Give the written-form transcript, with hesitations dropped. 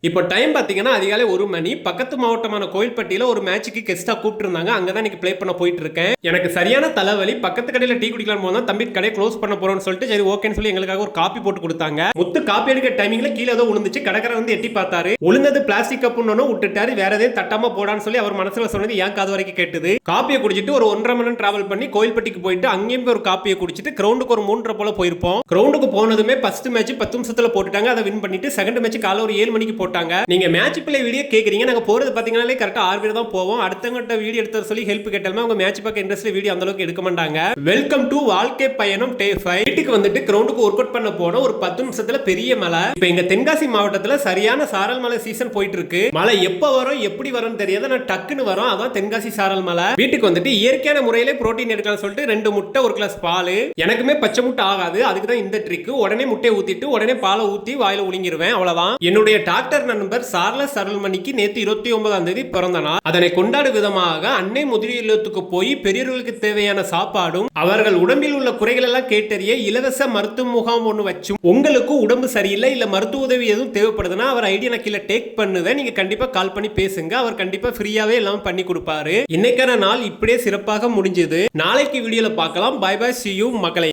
இப்போ டைம் பார்த்தீங்கன்னா அதிகாலை 1 மணி. பக்கத்து மாவட்டமான கோயில்பட்டியில ஒரு மேட்சுக்கு கெஸ்டா கூப்பிட்டுருந்தாங்க. அங்க தான் இன்னைக்கு ப்ளே பண்ண போயிட்டு இருக்கேன். எனக்கு சரியான தலைவலி. பக்கத்து கடையில டீ குடிக்கலாம் போது தான் தம்பி கடையை க்ளோஸ் பண்ண போறோம்னு சொல்லிட்டு சரி ஓகேன்னு சொல்லி எங்களுக்காக ஒரு காப்பி போட்டு கொடுத்தாங்க. முத்து காப்பி எடுக்கிற டைமிங்ல கீழே ஏதோ விழுந்துச்சு. கடைக்கார வந்து எட்டி பார்த்தாரு. ஒழுங்கது பிளாஸ்டிக் கப்புன்னு விட்டுட்டாரு. வேற எதையும் தட்டாம போடான்னு சொல்லி அவர் மனசுல சொன்னது ஏன் காது வரைக்கும் கேட்டுது. காப்பியை குடிச்சிட்டு ஒரு 1.5 மணி நேரம் டிராவல் பண்ணி கோயில்பட்டிக்கு போயிட்டு அங்கேயும் போய் ஒரு காப்பியை குடிச்சிட்டு கிரவுண்டுக்கு ஒரு 3:30 போல போயிருப்போம். கிரவுண்டுக்கு போனதுமே ஃபர்ஸ்ட் மேட்ச் 10 நிமிஷத்துல போட்டுட்டாங்க. அதை வின் பண்ணிட்டு செகண்ட் மேட்ச் காலை ஒரு 7 மணிக்கு போட்டாங்க. நீங்க மேட்ச் பிளே வீடியோ கேக்குறீங்க. நாங்க போறது பாத்தீங்கன்னா கரெக்டா 6 பேர் தான் போவோம். அடுத்தவங்கிட்ட வீடியோ எடுத்து சொல்லி ஹெல்ப் கேட்டாலுமே அவங்க மேட்ச் பார்க்க இன்ட்ரெஸ்ட் வீடியோ அந்த அளவுக்கு எடுக்க மாட்டாங்க. வெல்கம் டு வாழ்க்கை பயணம் டே 5. வீட்டுக்கு வந்துட்டு கிரவுண்டுக்கு ஒர்க் அவுட் பண்ண போன ஒரு 10 நிமிஷத்துல பெரிய மழை. இப்போ எங்க தென்காசி மாவட்டத்துல சரியான சாரல் மழை சீசன் போயிட்டு இருக்கு. மழை எப்ப வரும் எப்படி வரும்னு தெரியாது. நான் டக்குன்னு வரும். அதான் தென்காசி சாரல் மழை. வீட்டுக்கு வந்துட்டு இயற்கையான முறையிலே புரோட்டீன் எடுக்கலாம் சொல்லிட்டு 2 முட்டை 1 கிளாஸ் பால். எனக்குமே பச்சை முட்டை ஆகாது. அதுக்கு தான் இந்த ட்ரிக். உடனே முட்டையை ஊத்திட்டு உடனே பாலை ஊத்தி வாயில உளிங்கிருவேன். அவ்வளவுதான். என்னுடைய டாக்டர் நண்பர் சார்லஸ் அருள்மணிக்கு நேற்று 29ஆம் தேதி பிறந்த நாள். அதனை கொண்டாடும் விதமாக அன்னை முதியோர் இல்லத்துக்கு போய் பெரியவர்களுக்கு தேவையான சாப்பாடும் அவர்கள் உடம்பில் உள்ள குறைகள் எல்லாம் கேட்டறிய இலவச மருத்துவ முகாம் ஒன்று வச்சும் உங்களுக்கு உடம்பு சரியில்லை இல்ல மருத்துவ உதவி எதுவும் தேவைப்படுதுன்னா அவர் ஐடியா நான் கீழே டேக் பண்ணுவேன். நீங்க கண்டிப்பா கால் பண்ணி பேசுங்க. அவர் கண்டிப்பா ஃப்ரீயாவே எல்லாம் பண்ணி கொடுப்பாரு. இன்னைக்கான நாள் இப்படியே சிறப்பாக முடிஞ்சது. நாளைக்கு வீடியோல பார்க்கலாம். பை பை, see you மக்களை.